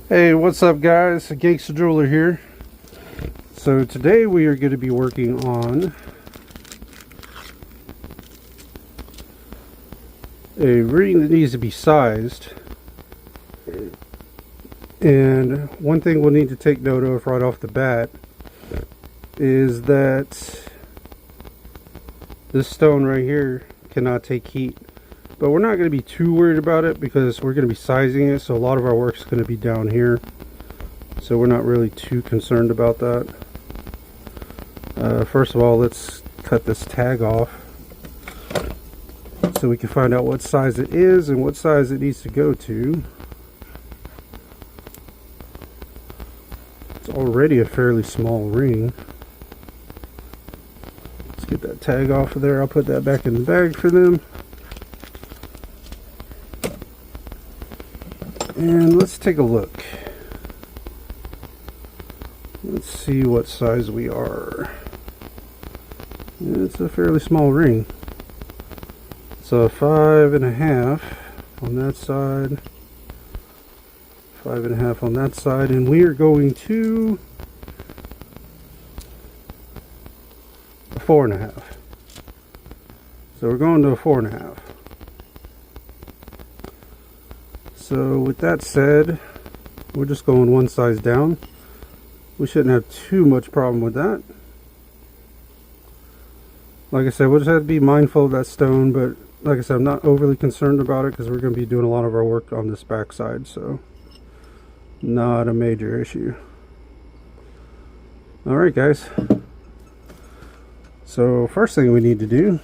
Hey, what's up guys? Gangsta Jeweler here. So today we are going to be working on a ring that needs to be sized. And one thing we'll need to take note of right off the bat is that this stone right here cannot take heat. But we're not going to be too worried about it because we're going to be sizing it, so a lot of our work is going to be down here. So we're not really too concerned about that. First of all, let's cut this tag off so we can find out what size it is and what size it needs to go to. It's already a fairly small ring. Let's get that tag off of there. I'll put that back in the bag for them. And let's take a look. Let's see what size we are. It's a fairly small ring. So 5.5 on that side, 5.5 on that side, and we are going to a 4.5. So we're going to a 4.5. So with that said, we're just going one size down. We shouldn't have too much problem with that. Like I said, we'll just have to be mindful of that stone, but like I said, I'm not overly concerned about it because we're going to be doing a lot of our work on this back side, so not a major issue. Alright guys, so first thing we need to do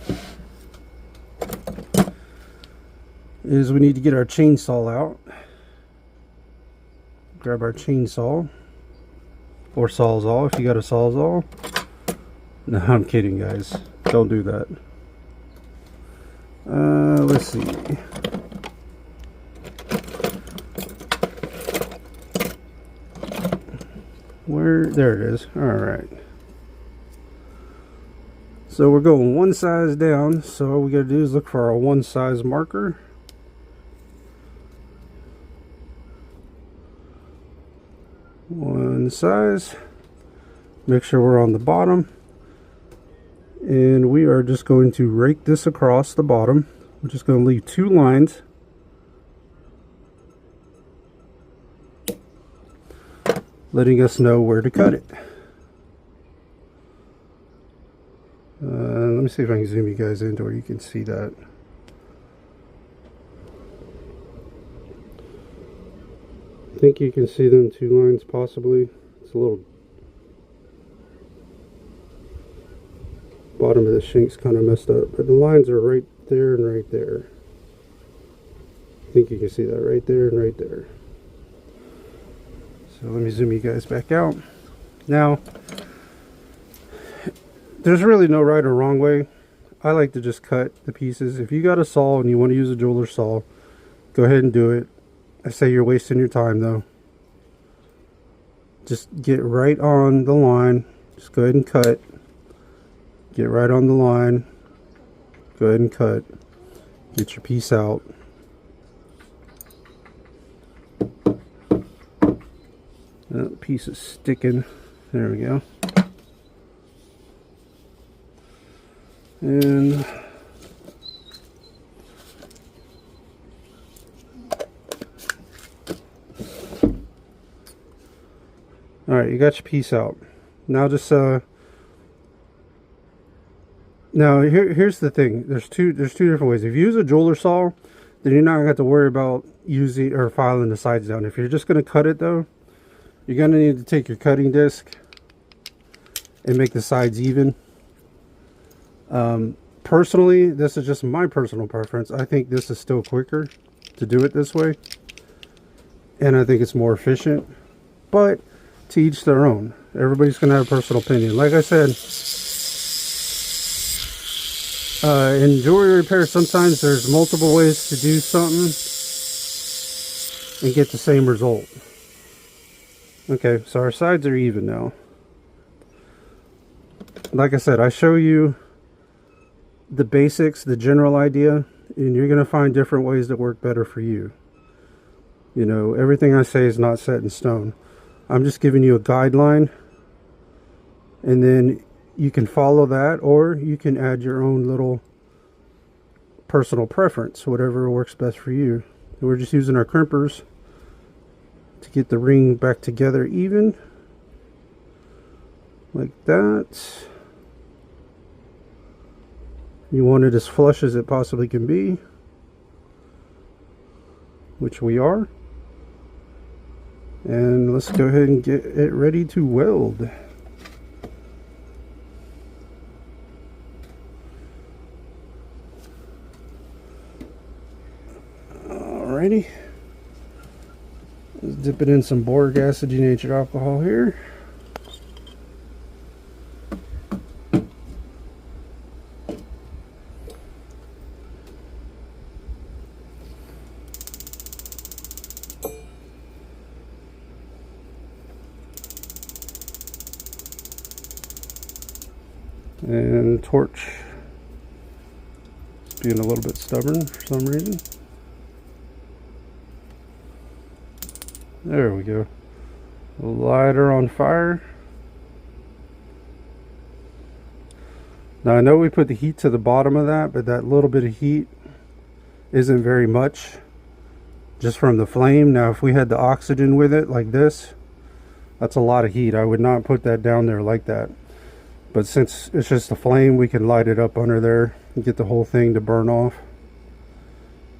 is we need to get our chainsaw out. Grab our chainsaw or sawzall if you got a sawzall. No, I'm kidding guys, don't do that. Let's see. There it is. Alright. So we're going one size down, so all we gotta do is look for our one size marker. One size. Make sure we're on the bottom. And we are just going to rake this across the bottom. We're just going to leave 2 lines. Letting us know where to cut it. Let me see if I can zoom you guys into where you can see that. I think you can see them 2 lines possibly. It's a little bottom of the shank's kind of messed up, but the lines are right there and right there. I think you can see that right there and right there. So let me zoom you guys back out. Now, there's really no right or wrong way. I like to just cut the pieces. If you got a saw and you want to use a jeweler saw, go ahead and do it. I say you're wasting your time though. Just get right on the line. Just go ahead and cut. Get right on the line. Go ahead and cut. Get your piece out. That piece is sticking. There we go. And alright, you got your piece out. Now just now here's the thing. There's two different ways. If you use a jeweler saw, then you're not gonna have to worry about using or filing the sides down. If you're just gonna cut it though, you're gonna need to take your cutting disc and make the sides even. Personally, this is just my personal preference. I think this is still quicker to do it this way, and I think it's more efficient, but to each their own. Everybody's gonna have a personal opinion. Like I said, in jewelry repair, sometimes there's multiple ways to do something and get the same result. Okay, so our sides are even now. Like I said, I show you the basics, the general idea, and you're going to find different ways that work better for you. You know, everything I say is not set in stone. I'm just giving you a guideline, and then you can follow that, or you can add your own little personal preference, whatever works best for you. And we're just using our crimpers to get the ring back together even, like that. You want it as flush as it possibly can be, which we are. And let's go ahead and get it ready to weld. Alrighty. Let's dip it in some boric acid denatured alcohol here. And torch. It's being a little bit stubborn for some reason. There we go. Lighter on fire. Now I know we put the heat to the bottom of that, but that little bit of heat isn't very much just from the flame. Now if we had the oxygen with it like this, that's a lot of heat. I would not put that down there like that. But since it's just a flame, we can light it up under there and get the whole thing to burn off.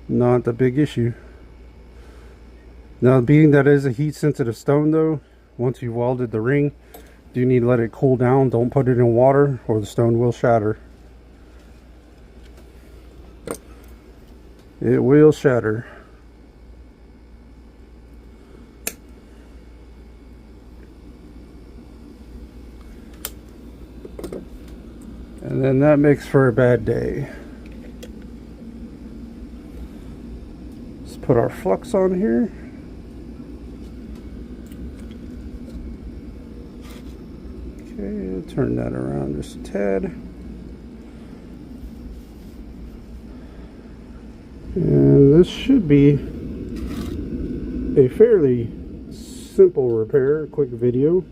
Not the big issue. Now, being that it is a heat sensitive stone though, once you've welded the ring, do need to let it cool down. Don't put it in water or the stone will shatter. It will shatter. And then that makes for a bad day. Let's put our flux on here. Okay, turn that around just a tad. And this should be a fairly simple repair, quick video.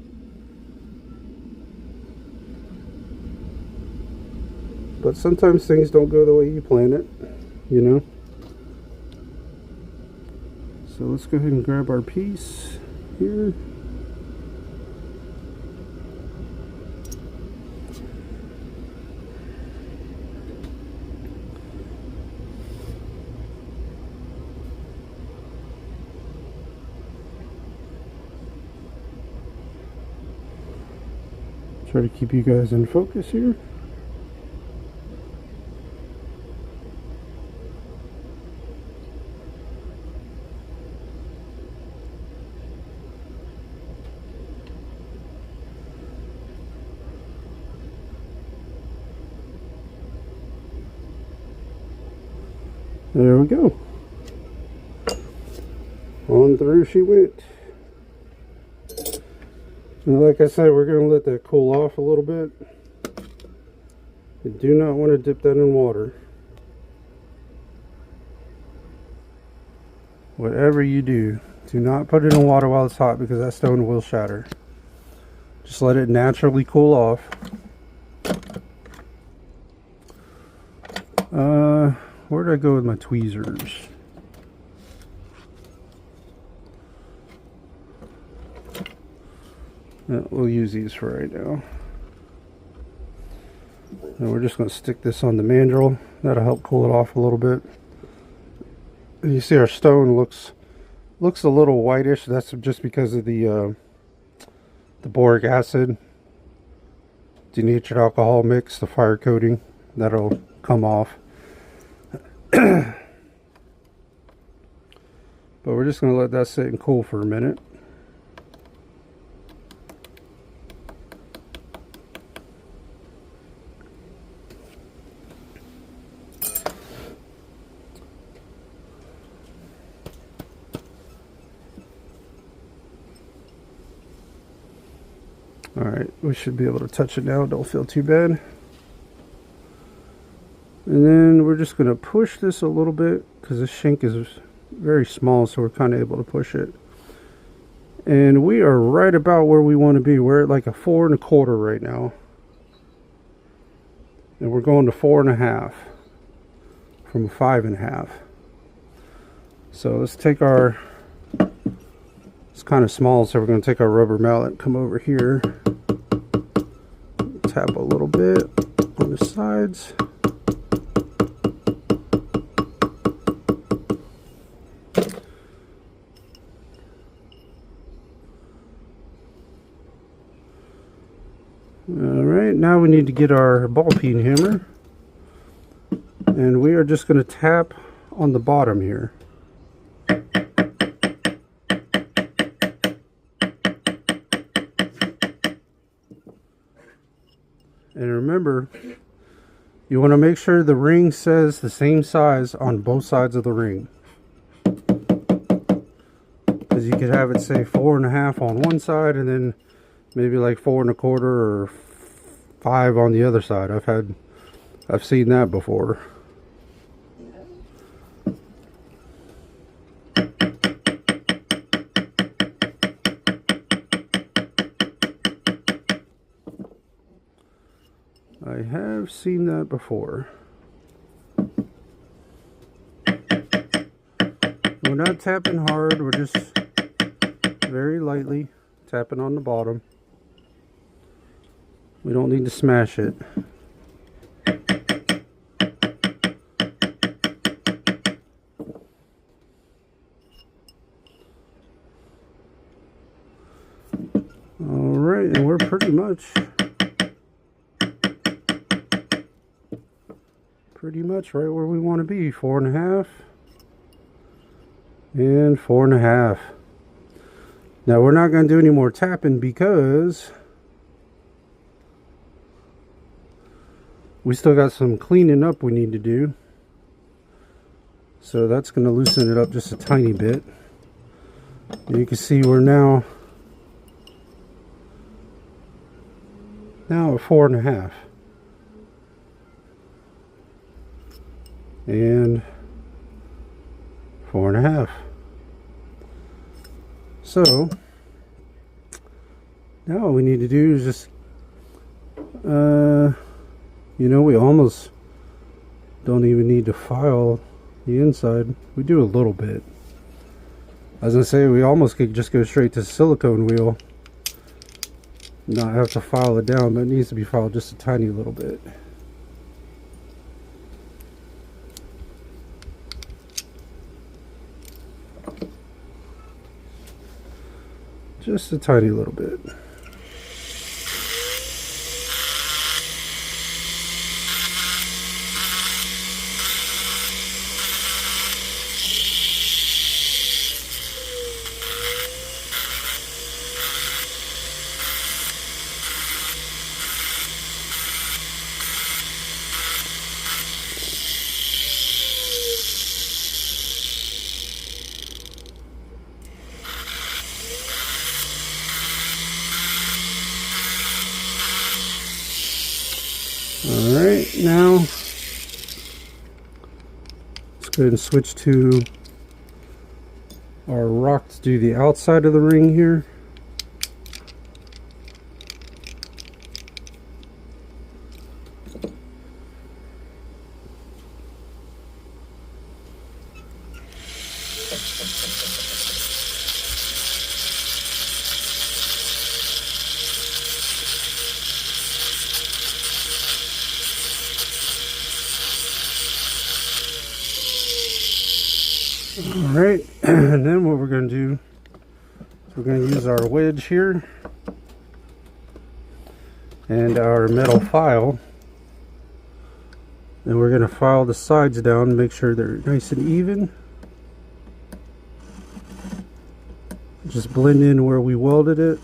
But sometimes things don't go the way you plan it, you know. So let's go ahead and grab our piece here. Try to keep you guys in focus here. There we go. On through she went. And like I said, we're going to let that cool off a little bit. You do not want to dip that in water. Whatever you do, do not put it in water while it's hot because that stone will shatter. Just let it naturally cool off. Where did I go with my tweezers? Yeah, we'll use these for right now. And we're just going to stick this on the mandrel. That'll help cool it off a little bit. And you see our stone looks a little whitish. That's just because of the boric acid, denatured alcohol mix, the fire coating. That'll come off. But we're just going to let that sit and cool for a minute. Alright, we should be able to touch it now. Don't feel too bad. And then we're just going to push this a little bit because this shank is very small, so we're kind of able to push it. And we are right about where we want to be. We're at like a 4 1/4 right now. And we're going to 4 1/2 from 5 1/2. So let's take our, it's kind of small, so we're going to take our rubber mallet, come over here, tap a little bit on the sides. Alright, now we need to get our ball peen hammer, and we are just going to tap on the bottom here. And remember, you want to make sure the ring says the same size on both sides of the ring. Because you could have it say 4 1/2 on one side and then maybe like 4 1/4 or 5 on the other side. I've seen that before. I have seen that before. We're not tapping hard, we're just very lightly tapping on the bottom. We don't need to smash it. Alright, and we're pretty much right where we want to be. 4 1/2 and 4 1/2. Now we're not going to do any more tapping because we still got some cleaning up we need to do. So that's going to loosen it up just a tiny bit. And you can see we're now at 4 1/2. And 4 1/2. So now what we need to do is just you know, we almost don't even need to file the inside. We do a little bit. I was gonna say we almost could just go straight to silicone wheel, not have to file it down, but it needs to be filed just a tiny little bit. Just a tiny little bit. Alright, now let's go ahead and switch to our rock to do the outside of the ring here. Alright, and then what we're going to do is we're going to use our wedge here and our metal file, and we're going to file the sides down, make sure they're nice and even. Just blend in where we welded it.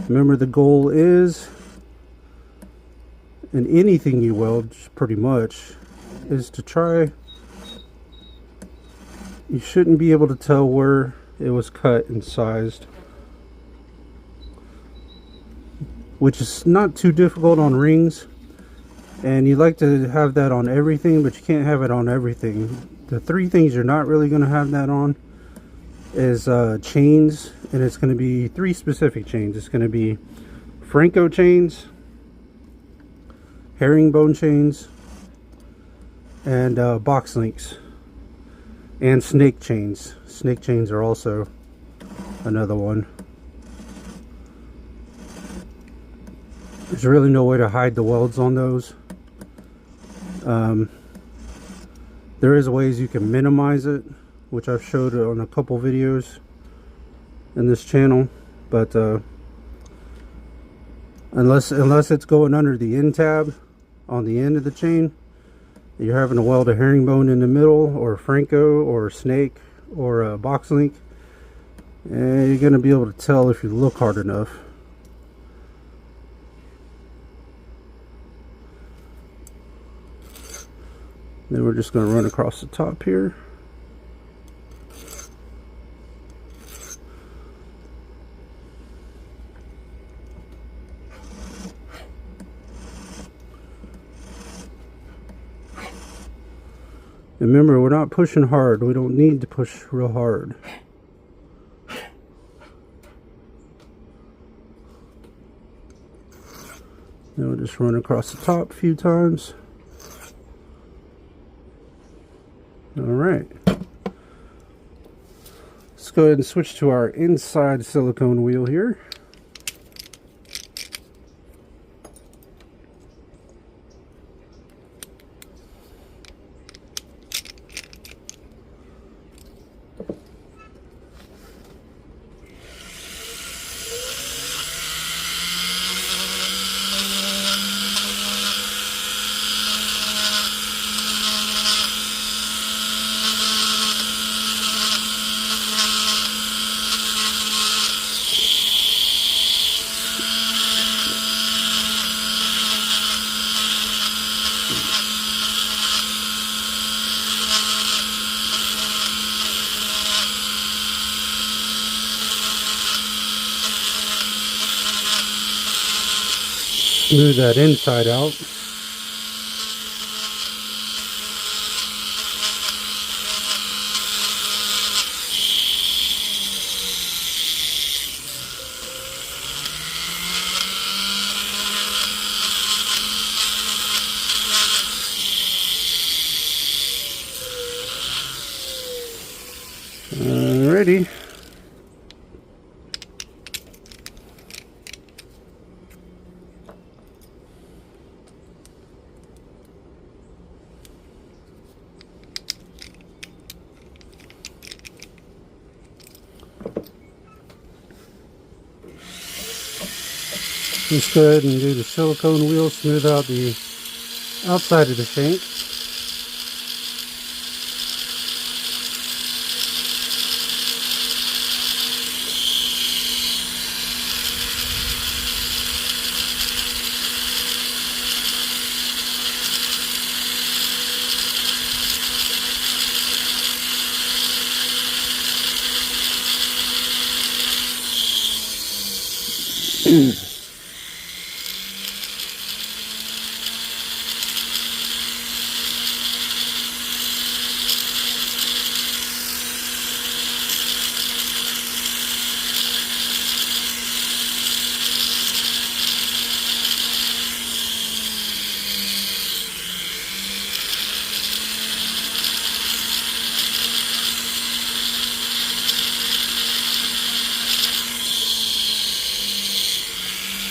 Remember, the goal is, in anything you weld pretty much, is to try, you shouldn't be able to tell where it was cut and sized, which is not too difficult on rings, and you like to have that on everything, but you can't have it on everything. The three things you're not really going to have that on is chains, and it's going to be three specific chains. It's going to be Franco chains, herringbone chains, and box links, and snake chains. Snake chains are also another one. There's really no way to hide the welds on those. There is ways you can minimize it, which I've showed on a couple videos in this channel, but unless it's going under the end tab on the end of the chain, you're having to weld a herringbone in the middle, or a Franco, or a snake, or a box link, and you're going to be able to tell if you look hard enough. Then we're just going to run across the top here. Remember, we're not pushing hard. We don't need to push real hard. Then we'll just run across the top a few times. Alright. Let's go ahead and switch to our inside silicone wheel here. Smooth that inside out. Alrighty. Just go ahead and do the silicone wheel, smooth out the outside of the shank.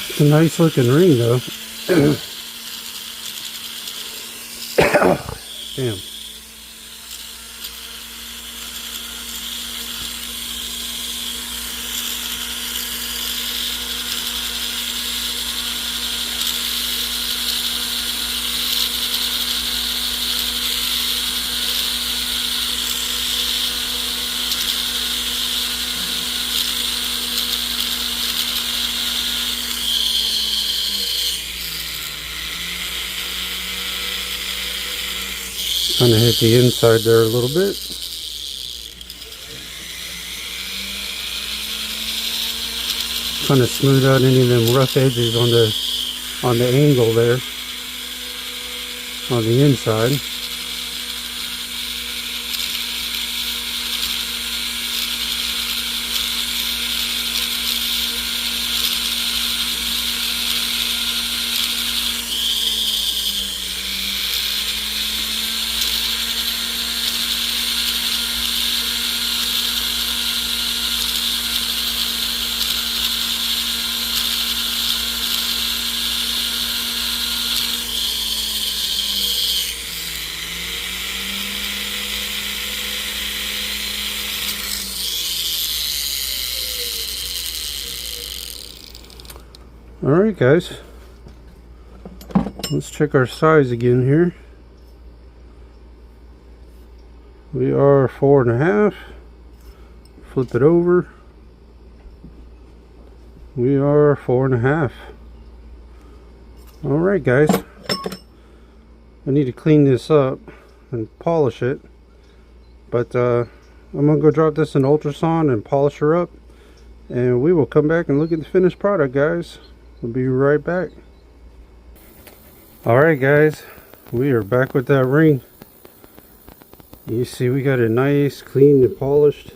It's a nice looking ring though. Damn. Kind of hit the inside there a little bit. Kind of smooth out any of them rough edges on the angle there on the inside. Alright guys, let's check our size again here. We are 4.5. Flip it over. We are 4.5. Alright guys, I need to clean this up and polish it, but I'm gonna go drop this in ultrasound and polish her up, and we will come back and look at the finished product, guys. We'll be right back. Alright guys, we are back with that ring. You see we got it nice, clean and polished.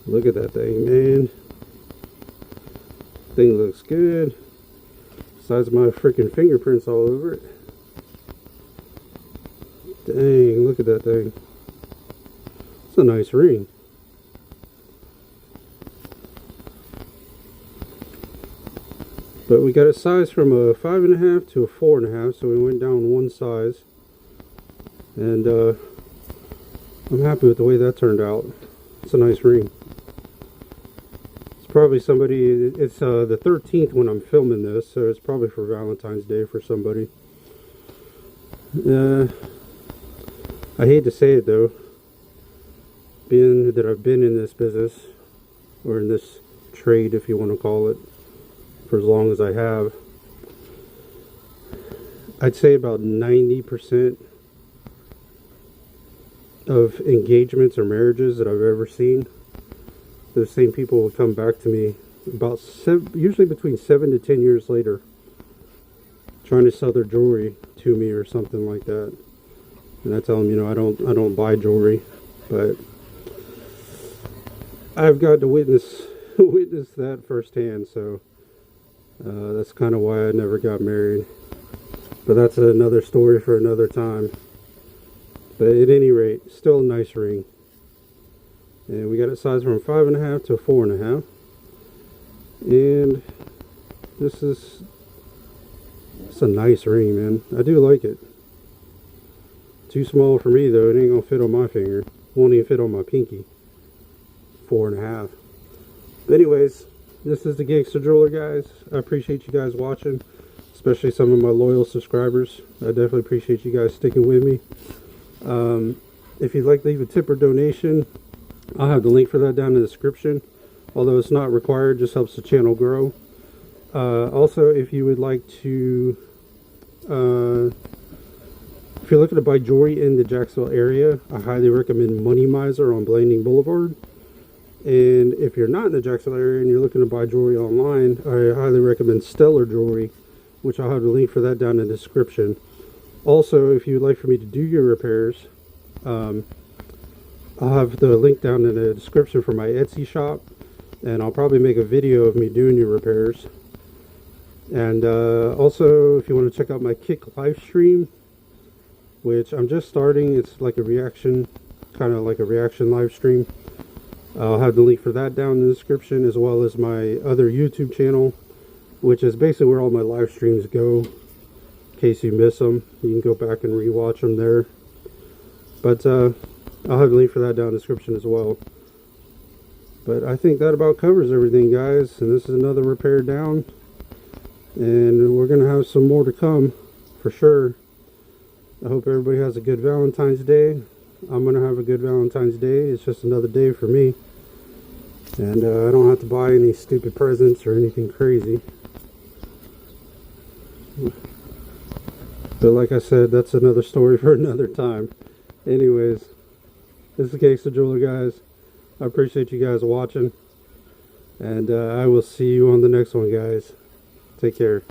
Look at that thing, man. Thing looks good. Besides my freaking fingerprints all over it. Dang, look at that thing. It's a nice ring. But we got it sized from a 5.5 to a 4.5, so we went down one size. And I'm happy with the way that turned out. It's a nice ring. It's probably somebody, it's the 13th when I'm filming this, so it's probably for Valentine's Day for somebody. I hate to say it though, being that I've been in this business, or in this trade if you want to call it, for as long as I have, I'd say about 90% of engagements or marriages that I've ever seen, those same people will come back to me about usually between 7 to 10 years later, trying to sell their jewelry to me or something like that. And I tell them, you know, I don't buy jewelry, but I've got to witness that firsthand. So that's kind of why I never got married. But that's another story for another time. But at any rate, still a nice ring. And we got it sized from 5.5 to a 4.5. And it's a nice ring, man. I do like it. Too small for me though. It ain't gonna fit on my finger. Won't even fit on my pinky. 4.5. But anyways, this is the Gangster Jeweler, guys. I appreciate you guys watching, especially some of my loyal subscribers. I definitely appreciate you guys sticking with me. If you'd like to leave a tip or donation, I'll have the link for that down in the description. Although it's not required, just helps the channel grow. Also, if you would like to, if you're looking to buy jewelry in the Jacksonville area, I highly recommend Money Miser on Blanding Boulevard. And if you're not in the Jacksonville area and you're looking to buy jewelry online, I highly recommend Stellar Jewelry, which I'll have the link for that down in the description. Also, if you'd like for me to do your repairs, I'll have the link down in the description for my Etsy shop, and I'll probably make a video of me doing your repairs. And also, if you want to check out my Kick live stream, which I'm just starting, it's like a reaction, kind of like a reaction live stream. I'll have the link for that down in the description, as well as my other YouTube channel, which is basically where all my live streams go. In case you miss them, you can go back and rewatch them there. But I'll have the link for that down in the description as well. But I think that about covers everything, guys. And this is another repair down. And we're going to have some more to come, for sure. I hope everybody has a good Valentine's Day. I'm going to have a good Valentine's Day. It's just another day for me. And I don't have to buy any stupid presents or anything crazy. But like I said, that's another story for another time. Anyways, this is Gangster Jeweler, guys. I appreciate you guys watching. And I will see you on the next one, guys. Take care.